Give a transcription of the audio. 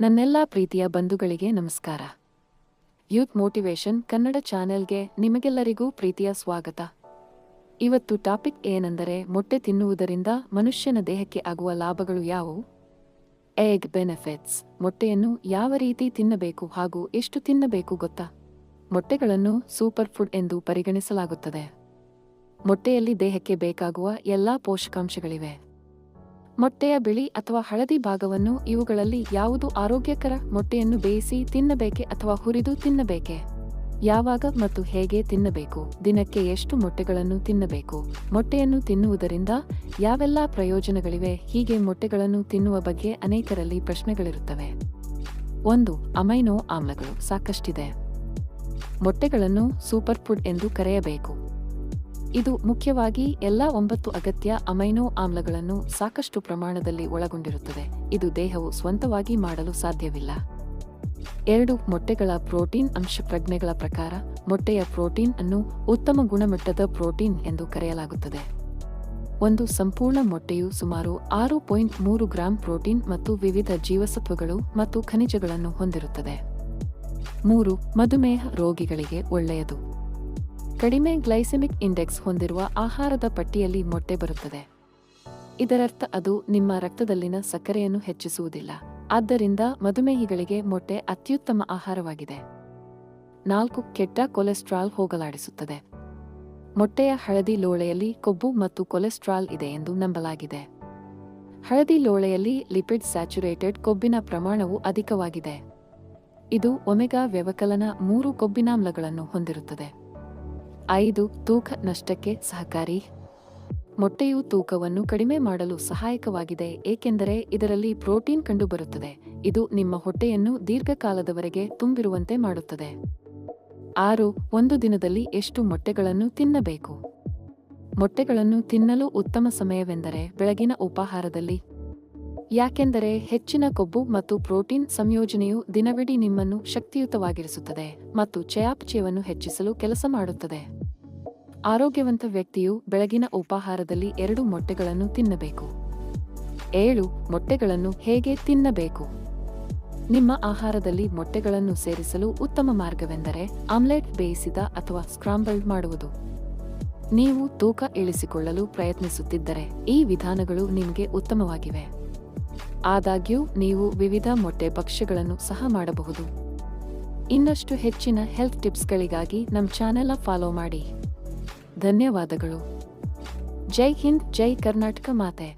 ನನ್ನೆಲ್ಲ ಪ್ರೀತಿಯ ಬಂಧುಗಳಿಗೆ ನಮಸ್ಕಾರ. ಯೂತ್ ಮೋಟಿವೇಶನ್ ಕನ್ನಡ ಚಾನೆಲ್ಗೆ ನಿಮಗೆಲ್ಲರಿಗೂ ಪ್ರೀತಿಯ ಸ್ವಾಗತ. ಇವತ್ತು ಟಾಪಿಕ್ ಏನೆಂದರೆ ಮೊಟ್ಟೆ ತಿನ್ನುವುದರಿಂದ ಮನುಷ್ಯನ ದೇಹಕ್ಕೆ ಆಗುವ ಲಾಭಗಳು ಯಾವುವು? Egg benefits. ಮೊಟ್ಟೆಯನ್ನು ಯಾವ ರೀತಿ ತಿನ್ನಬೇಕು ಹಾಗೂ ಎಷ್ಟು ತಿನ್ನಬೇಕು ಗೊತ್ತಾ? ಮೊಟ್ಟೆಗಳನ್ನು ಸೂಪರ್ ಫುಡ್ ಎಂದು ಪರಿಗಣಿಸಲಾಗುತ್ತದೆ. ಮೊಟ್ಟೆಯಲ್ಲಿ ದೇಹಕ್ಕೆ ಬೇಕಾಗುವ ಎಲ್ಲಾ ಪೋಷಕಾಂಶಗಳಿವೆ. ಮೊಟ್ಟೆಯ ಬಿಳಿ ಅಥವಾ ಹಳದಿ ಭಾಗವನ್ನು ಇವುಗಳಲ್ಲಿ ಯಾವುದು ಆರೋಗ್ಯಕರ? ಮೊಟ್ಟೆಯನ್ನು ಬೇಯಿಸಿ ತಿನ್ನಬೇಕೆ ಅಥವಾ ಹುರಿದು ತಿನ್ನಬೇಕೆ? ಯಾವಾಗ ಮತ್ತು ಹೇಗೆ ತಿನ್ನಬೇಕು? ದಿನಕ್ಕೆ ಎಷ್ಟು ಮೊಟ್ಟೆಗಳನ್ನು ತಿನ್ನಬೇಕು? ಮೊಟ್ಟೆಯನ್ನು ತಿನ್ನುವುದರಿಂದ ಯಾವೆಲ್ಲ ಪ್ರಯೋಜನಗಳಿವೆ? ಹೀಗೆ ಮೊಟ್ಟೆಗಳನ್ನು ತಿನ್ನುವ ಬಗ್ಗೆ ಅನೇಕರಲ್ಲಿ ಪ್ರಶ್ನೆಗಳಿರುತ್ತವೆ. 1. ಅಮೈನೋ ಆಮ್ಲಗಳು ಸಾಕಷ್ಟಿದೆ. ಮೊಟ್ಟೆಗಳನ್ನು ಸೂಪರ್ ಫುಡ್ ಎಂದು ಕರೆಯಬೇಕು. ಇದು ಮುಖ್ಯವಾಗಿ ಎಲ್ಲಾ 9 ಅಗತ್ಯ ಅಮೈನೋ ಆಮ್ಲಗಳನ್ನು ಸಾಕಷ್ಟು ಪ್ರಮಾಣದಲ್ಲಿ ಒಳಗೊಂಡಿರುತ್ತದೆ. ಇದು ದೇಹವು ಸ್ವಂತವಾಗಿ ಮಾಡಲು ಸಾಧ್ಯವಿಲ್ಲ. 2. ಮೊಟ್ಟೆಗಳ ಪ್ರೋಟೀನ್ ಅಂಶ. ಪ್ರಜ್ಞೆಗಳ ಪ್ರಕಾರ ಮೊಟ್ಟೆಯ ಪ್ರೋಟೀನ್ ಅನ್ನು ಉತ್ತಮ ಗುಣಮಟ್ಟದ ಪ್ರೋಟೀನ್ ಎಂದು ಕರೆಯಲಾಗುತ್ತದೆ. ಒಂದು ಸಂಪೂರ್ಣ ಮೊಟ್ಟೆಯು ಸುಮಾರು 6.3 ಗ್ರಾಂ ಪ್ರೋಟೀನ್ ಮತ್ತು ವಿವಿಧ ಜೀವಸತ್ವಗಳು ಮತ್ತು ಖನಿಜಗಳನ್ನು ಹೊಂದಿರುತ್ತದೆ. 3. ಮಧುಮೇಹ ರೋಗಿಗಳಿಗೆ ಒಳ್ಳೆಯದು. ಕಡಿಮೆ ಗ್ಲೈಸೆಮಿಕ್ ಇಂಡೆಕ್ಸ್ ಹೊಂದಿರುವ ಆಹಾರದ ಪಟ್ಟಿಯಲ್ಲಿ ಮೊಟ್ಟೆ ಬರುತ್ತದೆ. ಇದರರ್ಥ ಅದು ನಿಮ್ಮ ರಕ್ತದಲ್ಲಿನ ಸಕ್ಕರೆಯನ್ನು ಹೆಚ್ಚಿಸುವುದಿಲ್ಲ. ಆದ್ದರಿಂದ ಮಧುಮೇಹಿಗಳಿಗೆ ಮೊಟ್ಟೆ ಅತ್ಯುತ್ತಮ ಆಹಾರವಾಗಿದೆ. 4. ಕೆಟ್ಟ ಕೊಲೆಸ್ಟ್ರಾಲ್ ಹೋಗಲಾಡಿಸುತ್ತದೆ. ಮೊಟ್ಟೆಯ ಹಳದಿ ಲೋಳೆಯಲ್ಲಿ ಕೊಬ್ಬು ಮತ್ತು ಕೊಲೆಸ್ಟ್ರಾಲ್ ಇದೆ ಎಂದು ನಂಬಲಾಗಿದೆ. ಹಳದಿ ಲೋಳೆಯಲ್ಲಿ ಲಿಪಿಡ್ ಸ್ಯಾಚುರೇಟೆಡ್ ಕೊಬ್ಬಿನ ಪ್ರಮಾಣವು ಅಧಿಕವಾಗಿದೆ. ಇದು ಒಮೆಗಾ ವ್ಯವಕಲನ 3 ಕೊಬ್ಬಿನಾಮ್ಲಗಳನ್ನು ಹೊಂದಿರುತ್ತದೆ. 5. ತೂಕ ನಷ್ಟಕ್ಕೆ ಸಹಕಾರಿ. ಮೊಟ್ಟೆಯು ತೂಕವನ್ನು ಕಡಿಮೆ ಮಾಡಲು ಸಹಾಯಕವಾಗಿದೆ ಏಕೆಂದರೆ ಇದರಲ್ಲಿ ಪ್ರೋಟೀನ್ ಕಂಡುಬರುತ್ತದೆ. ಇದು ನಿಮ್ಮ ಹೊಟ್ಟೆಯನ್ನು ದೀರ್ಘಕಾಲದವರೆಗೆ ತುಂಬಿರುವಂತೆ ಮಾಡುತ್ತದೆ. 6. ಒಂದು ದಿನದಲ್ಲಿ ಎಷ್ಟು ಮೊಟ್ಟೆಗಳನ್ನು ತಿನ್ನಬೇಕು? ಮೊಟ್ಟೆಗಳನ್ನು ತಿನ್ನಲು ಉತ್ತಮ ಸಮಯವೆಂದರೆ ಬೆಳಗಿನ ಉಪಾಹಾರದಲ್ಲಿ. ಯಾಕೆಂದರೆ ಹೆಚ್ಚಿನ ಕೊಬ್ಬು ಮತ್ತು ಪ್ರೋಟೀನ್ ಸಂಯೋಜನೆಯು ದಿನವಿಡೀ ನಿಮ್ಮನ್ನು ಶಕ್ತಿಯುತವಾಗಿರಿಸುತ್ತದೆ ಮತ್ತು ಚಯಾಪಚಯವನ್ನು ಹೆಚ್ಚಿಸಲು ಕೆಲಸ ಮಾಡುತ್ತದೆ. ಆರೋಗ್ಯವಂತ ವ್ಯಕ್ತಿಯು ಬೆಳಗಿನ ಉಪಾಹಾರದಲ್ಲಿ 2 ಮೊಟ್ಟೆಗಳನ್ನು ತಿನ್ನಬೇಕು. 7. ಮೊಟ್ಟೆಗಳನ್ನು ಹೇಗೆ ತಿನ್ನಬೇಕು? ನಿಮ್ಮ ಆಹಾರದಲ್ಲಿ ಮೊಟ್ಟೆಗಳನ್ನು ಸೇರಿಸಲು ಉತ್ತಮ ಮಾರ್ಗವೆಂದರೆ ಆಮ್ಲೆಟ್, ಬೇಯಿಸಿದ ಅಥವಾ ಸ್ಕ್ರಾಂಬಲ್ಡ್ ಮಾಡುವುದು. ನೀವು ತೂಕ ಇಳಿಸಿಕೊಳ್ಳಲು ಪ್ರಯತ್ನಿಸುತ್ತಿದ್ದರೆ ಈ ವಿಧಾನಗಳು ನಿಮಗೆ ಉತ್ತಮವಾಗಿವೆ. ಆದಾಗ್ಯೂ ನೀವು ವಿವಿಧ ಮೊಟ್ಟೆ ಭಕ್ಷ್ಯಗಳನ್ನು ಸಹ ಮಾಡಬಹುದು. ಇನ್ನಷ್ಟು ಹೆಚ್ಚಿನ ಹೆಲ್ತ್ ಟಿಪ್ಸ್ಗಳಿಗಾಗಿ ನಮ್ಮ ಚಾನೆಲ್ ಫಾಲೋ ಮಾಡಿ. ಧನ್ಯವಾದಗಳು. ಜೈ ಹಿಂದ್, ಜೈ ಕರ್ನಾಟಕ ಮಾತೆ.